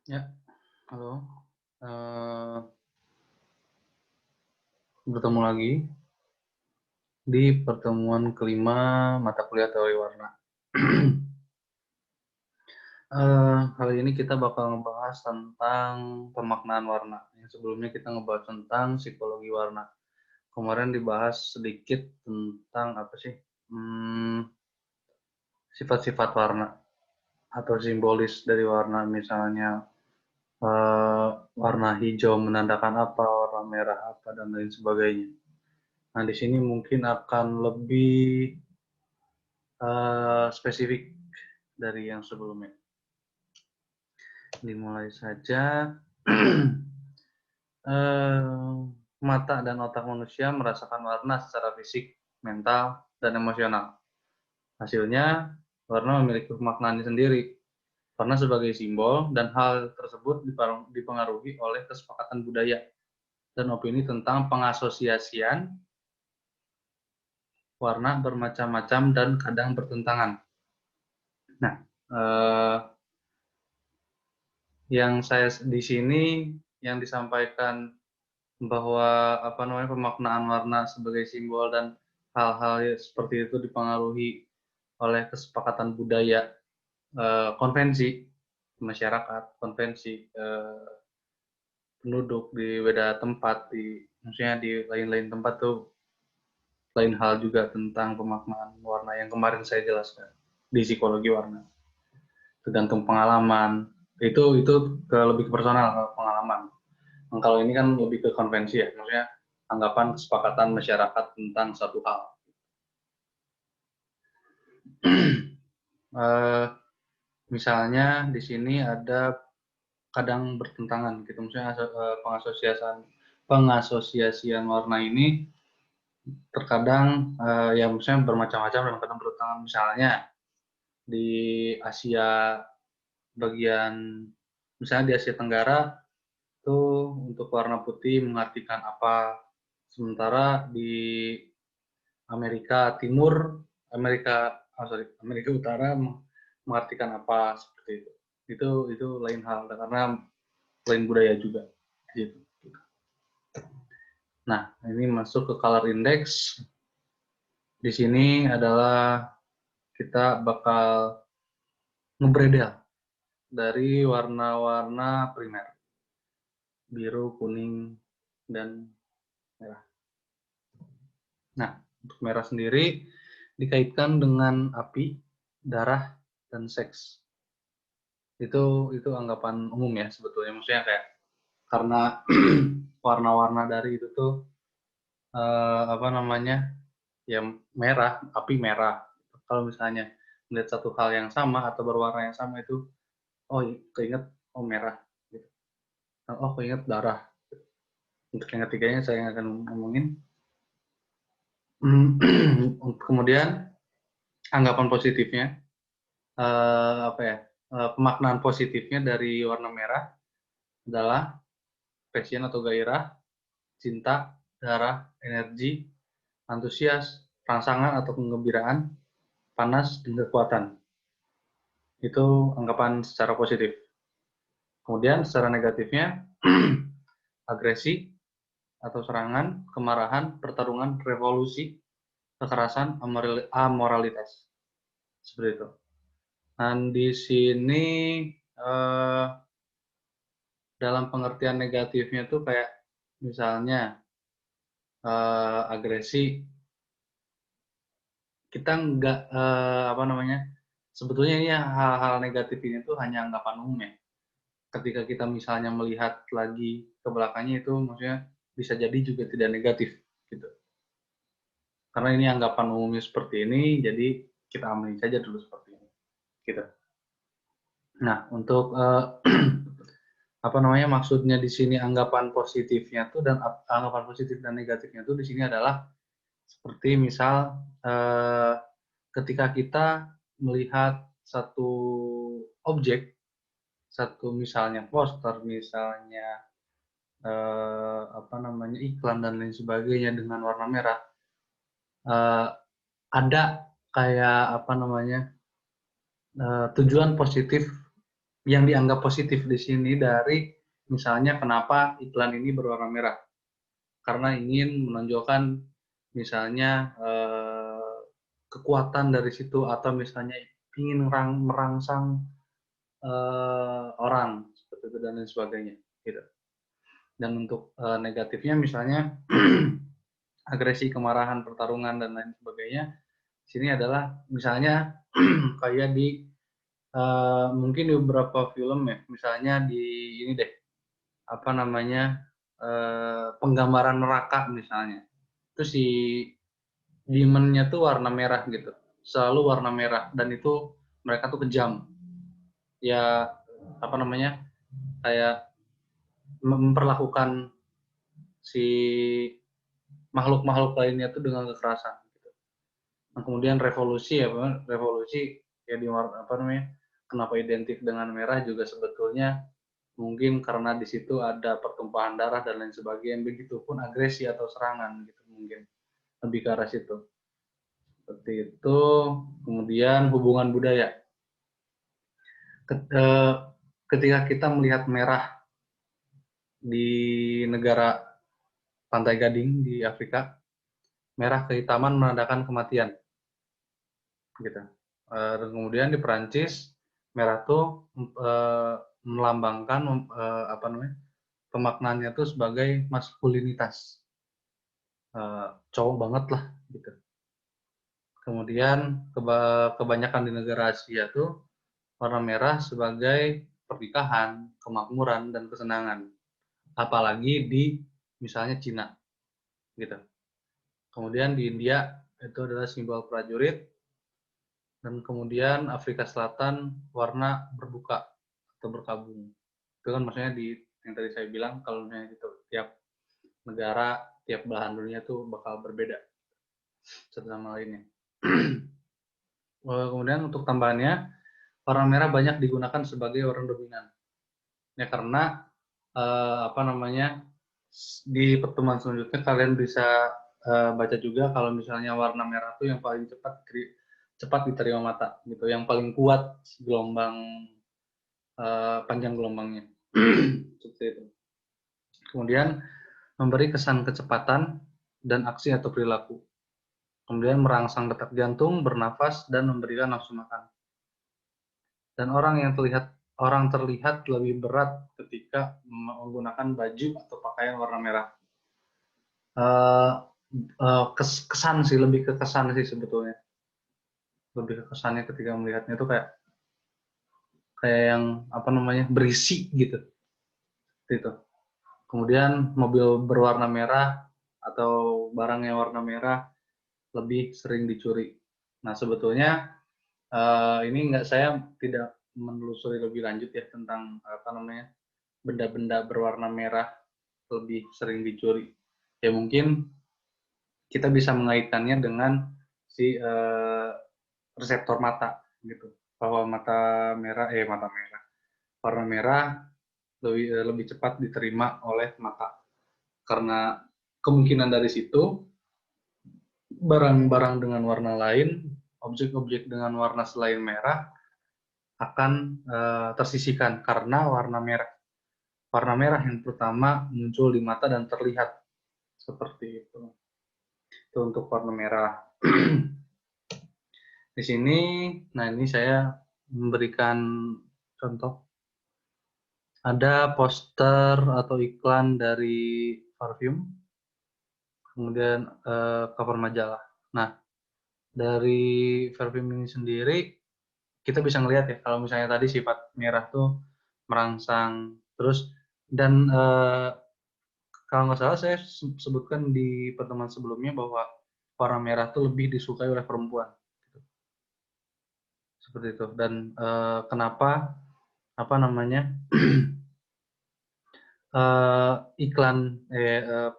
Ya, halo. Eh, Bertemu lagi di pertemuan kelima mata kuliah teori warna. Kali ini kita bakal ngebahas tentang pemaknaan warna. Yang sebelumnya kita ngebahas tentang psikologi warna. Kemarin dibahas sedikit tentang apa sih? Sifat-sifat warna atau simbolis dari warna, misalnya warna hijau menandakan apa, warna merah apa, dan lain sebagainya. Nah, di sini mungkin akan lebih spesifik dari yang sebelumnya. Dimulai saja. Mata dan otak manusia merasakan warna secara fisik, mental, dan emosional. Hasilnya, warna memiliki pemaknaannya sendiri. Warna sebagai simbol, dan hal tersebut dipengaruhi oleh kesepakatan budaya dan opini tentang pengasosiasian warna bermacam-macam dan kadang bertentangan. Nah, yang saya di sini yang disampaikan bahwa pemaknaan warna sebagai simbol dan hal-hal seperti itu dipengaruhi oleh kesepakatan budaya, konvensi masyarakat, konvensi penduduk di beda tempat, maksudnya di lain-lain tempat tuh lain hal juga tentang pemaknaan warna yang kemarin saya jelaskan di psikologi warna. Tergantung pengalaman, itu lebih ke personal, ke pengalaman. Kalau ini kan lebih ke konvensi ya, maksudnya anggapan kesepakatan masyarakat tentang satu hal. Misalnya di sini ada kadang bertentangan gitu, misalnya pengasosiasian warna ini terkadang ya misalnya bermacam-macam dan kadang bertentangan. Misalnya di Asia bagian, misalnya di Asia Tenggara tuh untuk warna putih mengartikan apa, sementara di Amerika Timur, Amerika Utara mengartikan apa seperti itu. Itu lain hal karena lain budaya juga gitu. Nah, ini masuk ke color index. Di sini adalah kita bakal ngebredel dari warna-warna primer, biru, kuning, dan merah. Nah, untuk merah sendiri dikaitkan dengan api, darah, dan seks. Itu anggapan umum ya sebetulnya, maksudnya kayak karena warna-warna dari itu tuh ya merah, api merah. Kalau misalnya melihat satu hal yang sama atau berwarna yang sama itu, oh keinget oh merah, gitu. Oh keinget darah. Untuk yang ketiganya saya akan ngomongin. Kemudian anggapan positifnya, pemaknaan positifnya dari warna merah adalah passion atau gairah, cinta, darah, energi, antusias, rangsangan atau kegembiraan, panas, dan kekuatan. Itu anggapan secara positif. Kemudian secara negatifnya, agresi atau serangan, kemarahan, pertarungan, revolusi, kekerasan, amoralitas. Seperti itu. Dan di sini dalam pengertian negatifnya tuh kayak misalnya agresi, kita nggak sebetulnya ini hal-hal negatif ini tuh hanya anggapan umum ya. Ketika kita misalnya melihat lagi ke belakangnya itu maksudnya bisa jadi juga tidak negatif gitu. Karena ini anggapan umumnya seperti ini, jadi kita amini saja dulu seperti ini. Gitu. Nah, untuk maksudnya di sini anggapan positifnya tuh dan anggapan positif dan negatifnya tuh di sini adalah seperti misal ketika kita melihat satu objek, satu misalnya poster, misalnya iklan dan lain sebagainya dengan warna merah, ada kayak tujuan positif yang dianggap positif di sini dari misalnya kenapa iklan ini berwarna merah. Karena ingin menonjolkan misalnya kekuatan dari situ atau misalnya ingin merangsang orang seperti itu dan lain sebagainya gitu. Dan untuk negatifnya misalnya agresi, kemarahan, pertarungan dan lain sebagainya. Sini adalah misalnya kayak di mungkin di beberapa film ya, misalnya di ini deh, apa namanya, penggambaran neraka misalnya. Itu si demon-nya tuh warna merah gitu, selalu warna merah dan itu mereka tuh kejam. Ya apa namanya, kayak memperlakukan si makhluk-makhluk lainnya tuh dengan kekerasan gitu. Nah, kemudian revolusi ya, revolusi ya di apa namanya, kenapa identik dengan merah juga sebetulnya mungkin karena di situ ada pertumpahan darah dan lain sebagainya, begitupun agresi atau serangan gitu mungkin lebih ke arah situ. Seperti itu. Kemudian hubungan budaya. Ketika kita melihat merah di negara Pantai Gading di Afrika, merah kehitaman menandakan kematian, gitu. Dan kemudian di Perancis, merah tuh melambangkan apa namanya, pemaknaannya tuh sebagai maskulinitas, cowok banget lah, gitu. Kemudian kebanyakan di negara Asia tuh warna merah sebagai pernikahan, kemakmuran, dan kesenangan. Apalagi di misalnya Cina, gitu. Kemudian di India itu adalah simbol prajurit, dan kemudian Afrika Selatan warna berduka atau berkabung. Itu kan maksudnya di yang tadi saya bilang kalau misalnya gitu tiap negara, tiap belahan dunia tuh bakal berbeda satu sama lainnya. Kemudian untuk tambahannya, warna merah banyak digunakan sebagai warna dominan. Ya karena apa namanya, di pertemuan selanjutnya kalian bisa baca juga kalau misalnya warna merah itu yang paling cepat diterima mata gitu, yang paling kuat gelombang panjang gelombangnya. Seperti itu. Kemudian memberi kesan kecepatan dan aksi atau perilaku. Kemudian merangsang detak jantung, bernafas, dan memberikan nafsu makan. Dan orang terlihat lebih berat ketika menggunakan baju atau pakaian warna merah. Kesan sih, lebih ke kesan sih sebetulnya. Lebih ke kesannya ketika melihatnya itu kayak yang apa namanya, berisi gitu. Gitu. Kemudian mobil berwarna merah atau barang yang warna merah lebih sering dicuri. Nah sebetulnya ini saya tidak menelusuri lebih lanjut ya tentang apa namanya, benda-benda berwarna merah lebih sering dicuri. Ya mungkin kita bisa mengaitkannya dengan si reseptor mata gitu, bahwa warna merah lebih cepat diterima oleh mata karena kemungkinan dari situ barang-barang dengan warna lain, objek-objek dengan warna selain merah akan tersisihkan karena warna merah yang pertama muncul di mata dan terlihat seperti itu. Itu untuk warna merah. Di sini, nah ini saya memberikan contoh. Ada poster atau iklan dari parfum, kemudian cover majalah. Nah, dari parfum ini sendiri, kita bisa ngelihat ya, kalau misalnya tadi sifat merah tuh merangsang, terus, dan kalau nggak salah saya sebutkan di pertemuan sebelumnya bahwa warna merah tuh lebih disukai oleh perempuan. Seperti itu. Dan kenapa apa namanya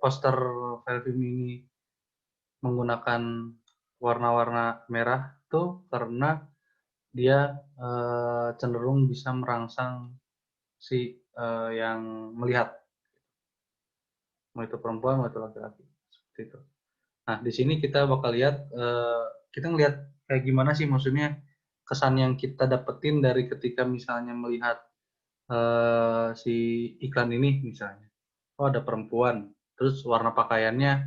poster film ini menggunakan warna-warna merah tuh karena dia cenderung bisa merangsang si yang melihat, mau itu perempuan mau itu laki-laki, seperti itu. Nah di sini kita bakal lihat, kita ngelihat kayak gimana sih maksudnya kesan yang kita dapetin dari ketika misalnya melihat si iklan ini misalnya, oh ada perempuan, terus warna pakaiannya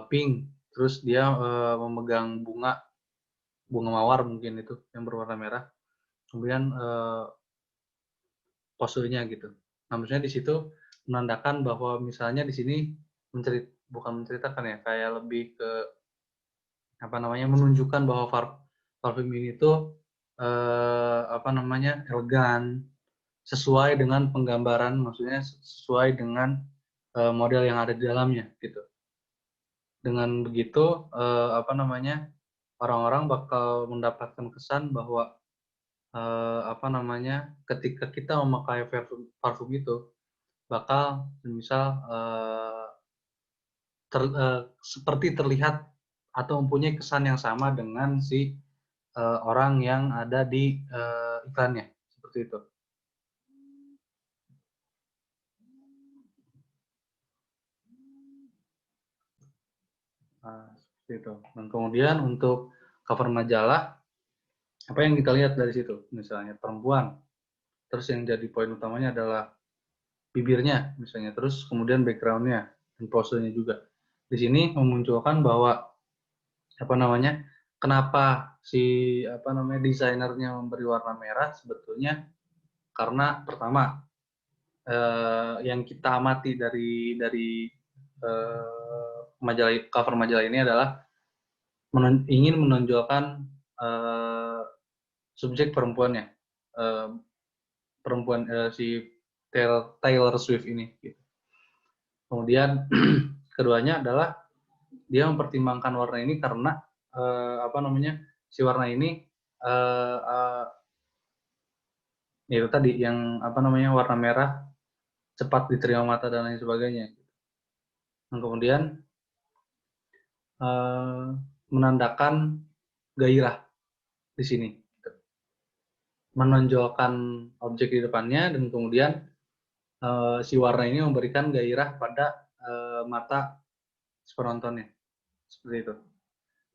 pink, terus dia memegang bunga mawar mungkin itu yang berwarna merah, kemudian posenya gitu. Nah, maksudnya di situ menandakan bahwa misalnya di sini bukan menceritakan ya, kayak lebih ke apa namanya, menunjukkan bahwa parfum ini tuh apa namanya, elegan, sesuai dengan penggambaran, maksudnya sesuai dengan model yang ada di dalamnya gitu. Dengan begitu apa namanya, orang-orang bakal mendapatkan kesan bahwa apa namanya, ketika kita memakai parfum itu bakal misal seperti terlihat atau mempunyai kesan yang sama dengan si orang yang ada di iklannya, seperti itu. Nah, seperti itu. Dan kemudian untuk cover majalah, apa yang kita lihat dari situ? Misalnya perempuan, terus yang jadi poin utamanya adalah bibirnya, misalnya, terus kemudian background-nya dan posenya juga. Di sini memunculkan bahwa apa namanya, kenapa si apa namanya desainernya memberi warna merah sebetulnya karena pertama yang kita amati dari majalah, cover majalah ini adalah ingin menonjolkan subjek perempuannya, eh, perempuan si Taylor Swift ini. Gitu. Kemudian keduanya adalah dia mempertimbangkan warna ini karena apa namanya, si warna ini itu tadi yang apa namanya, warna merah cepat diterima mata dan lain sebagainya. Dan kemudian menandakan gairah di sini, menonjolkan objek di depannya dan kemudian si warna ini memberikan gairah pada mata si penontonnya, seperti itu.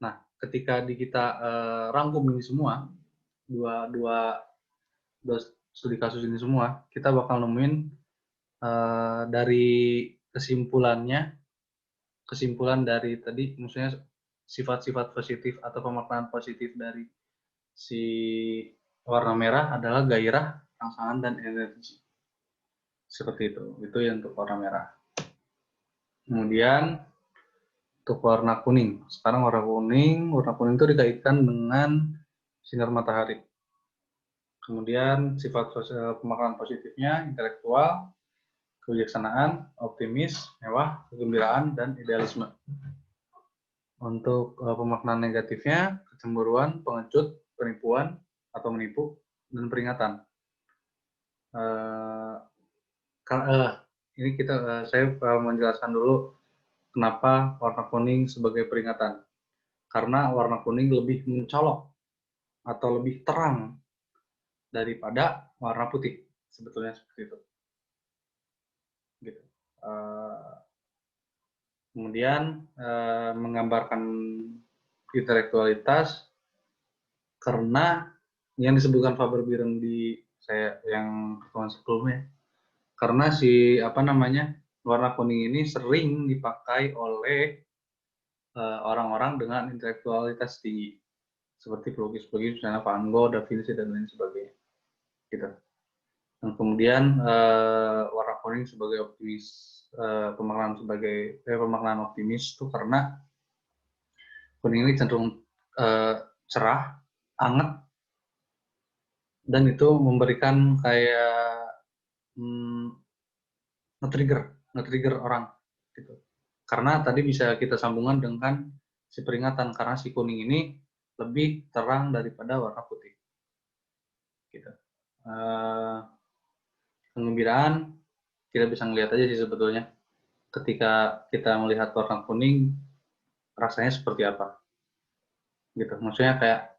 Nah, ketika kita rangkum ini semua, dua, dua, dua studi kasus ini semua, kita bakal nemuin dari kesimpulan dari tadi, maksudnya sifat-sifat positif atau pemaknaan positif dari si warna merah adalah gairah, rangsangan, dan energi. Seperti itu. Itu yang untuk warna merah. Kemudian untuk warna kuning. Sekarang warna kuning itu dikaitkan dengan sinar matahari. Kemudian sifat pemaknaan positifnya intelektual, kebijaksanaan, optimis, mewah, kegembiraan, dan idealisme. Untuk pemaknaan negatifnya, kecemburuan, pengecut, penipuan atau menipu, dan peringatan. Ini saya menjelaskan dulu kenapa warna kuning sebagai peringatan. Karena warna kuning lebih mencolok atau lebih terang daripada warna putih, sebetulnya seperti itu. Gitu. Kemudian menggambarkan intelektualitas karena yang disebutkan Faber-Birren di saya yang pertemuan sebelumnya, karena si apa namanya, warna kuning ini sering dipakai oleh orang-orang dengan intelektualitas tinggi, seperti pelukis-pelukis misalnya Van Gogh, Da Vinci, dan lain sebagainya. Gitu. Dan kemudian warna kuning sebagai optimis, pemaknaan optimis itu karena kuning ini cenderung cerah, hangat, dan itu memberikan kayak nge-trigger orang gitu. Karena tadi bisa kita sambungkan dengan si peringatan, karena si kuning ini lebih terang daripada warna putih. Gitu. Kegembiraan kita bisa ngelihat aja sih sebetulnya. Ketika kita melihat warna kuning, rasanya seperti apa? Gitu. Maksudnya kayak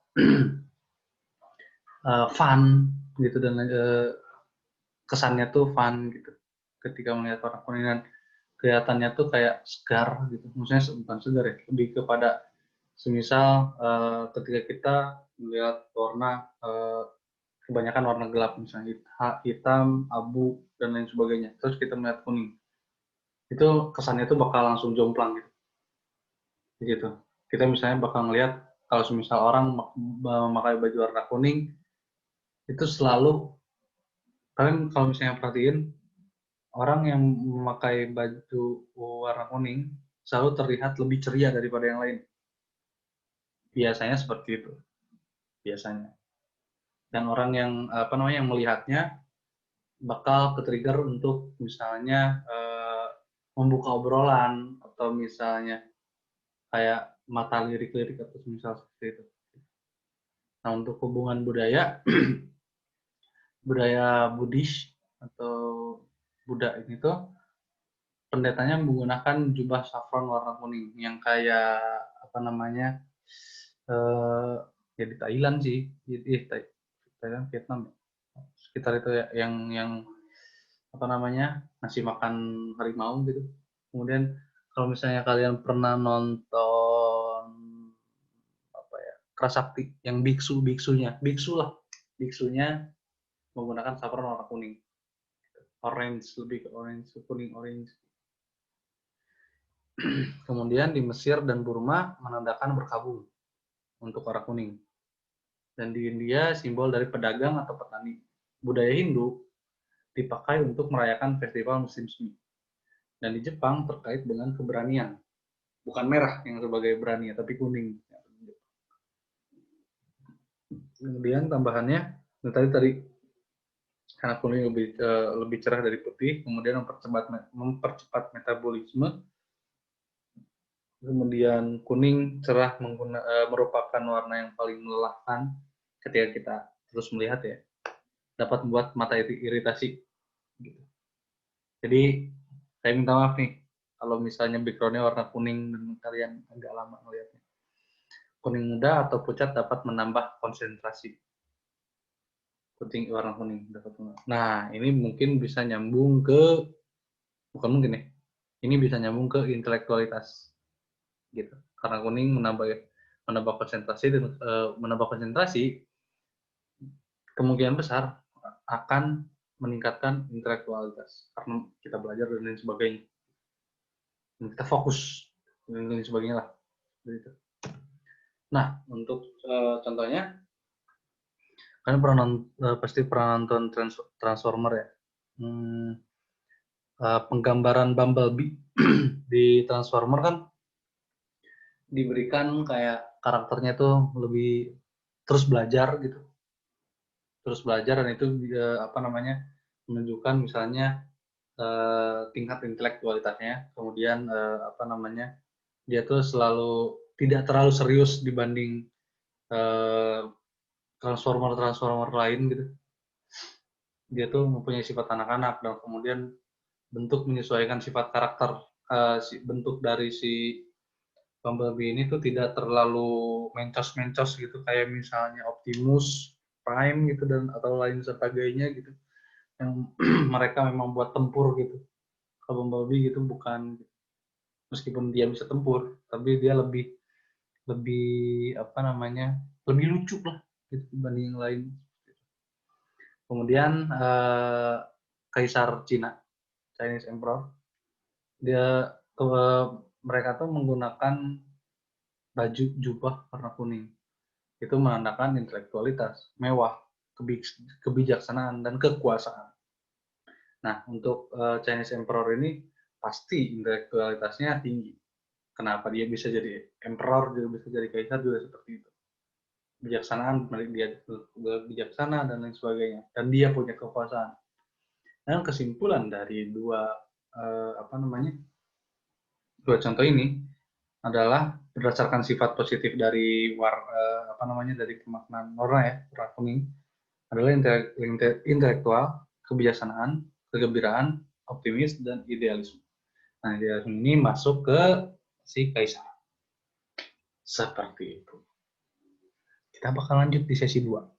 fun gitu, dan kesannya tuh fun gitu. Ketika melihat warna kuning dan kelihatannya tuh kayak segar gitu. Maksudnya bukan segar ya, lebih kepada semisal ketika kita melihat warna kebanyakan warna gelap, misalnya hitam, abu, dan lain sebagainya. Terus kita melihat kuning, itu kesannya itu bakal langsung jomplang gitu. Kita misalnya bakal ngelihat kalau semisal orang memakai baju warna kuning, itu selalu, kalian kalau misalnya perhatiin, orang yang memakai baju warna kuning selalu terlihat lebih ceria daripada yang lain. Biasanya seperti itu, biasanya. Dan orang yang yang melihatnya bakal ke-trigger untuk misalnya membuka obrolan, atau misalnya kayak mata lirik-lirik atau misal seperti itu. Nah, untuk hubungan budaya, budaya Buddhis atau Buddha ini tuh pendetanya menggunakan jubah saffron warna kuning yang kayak eh ya di Thailand sih, Thailand, Vietnam, sekitar itu ya, yang ngasih makan harimau gitu. Kemudian kalau misalnya kalian pernah nonton Kerasakti yang biksunya menggunakan saffron warna kuning, orange, lebih ke orange, kuning orange. Kemudian di Mesir dan Burma menandakan berkabung untuk warna kuning. Dan di India simbol dari pedagang atau petani. Budaya Hindu dipakai untuk merayakan festival musim semi. Dan di Jepang terkait dengan keberanian. Bukan merah yang sebagai berani, tapi kuning. Kemudian tambahannya, tadi karena kuning lebih cerah dari putih, kemudian mempercepat metabolisme. Kemudian kuning cerah merupakan warna yang paling melelahkan ketika kita terus melihat ya, dapat membuat mata iritasi. Jadi saya minta maaf nih kalau misalnya backgroundnya warna kuning dan kalian agak lama melihatnya. Kuning muda atau pucat dapat menambah konsentrasi. Warna kuning dapat menambah. Nah, ini mungkin bisa nyambung ke, bukan mungkin ya, ini bisa nyambung ke intelektualitas gitu. Karena kuning menambah konsentrasi kemungkinan besar akan meningkatkan intelektualitas karena kita belajar dan lain sebagainya. Dan kita fokus dan lain sebagainya lah. Nah, untuk contohnya, kalian pasti pernah nonton Transformer ya. Penggambaran Bumblebee di Transformer kan diberikan kayak karakternya tuh lebih terus belajar gitu, dan itu menunjukkan misalnya tingkat intelektualitasnya. Kemudian dia tuh selalu tidak terlalu serius dibanding transformer lain gitu. Dia tuh mempunyai sifat anak-anak, dan kemudian bentuk menyesuaikan sifat karakter, bentuk dari si Bumblebee ini tuh tidak terlalu mencos-mencos gitu kayak misalnya Optimus Prime gitu dan atau lain sebagainya gitu, yang mereka memang buat tempur gitu. Kalau Bumblebee gitu bukan, meskipun dia bisa tempur tapi dia lebih lebih lucu lah gitu dibanding yang lain. Kemudian Kaisar Cina, Chinese Emperor, dia mereka tuh menggunakan baju jubah warna kuning. Itu menandakan intelektualitas, mewah, kebijaksanaan, dan kekuasaan. Nah, untuk Chinese Emperor ini pasti intelektualitasnya tinggi. Kenapa dia bisa jadi emperor, dia bisa jadi kaisar juga seperti itu. Bijaksanaan, dia bijaksana dan lain sebagainya. Dan dia punya kekuasaan. Dan kesimpulan dari dua contoh ini adalah berdasarkan sifat positif dari dari pemaknaan warna ya, warna kuning adalah intelektual, kebijaksanaan, kegembiraan, optimis, dan idealisme. Nah, idealisme ini masuk ke si kaisar. Seperti itu. Kita bakal lanjut di sesi 2.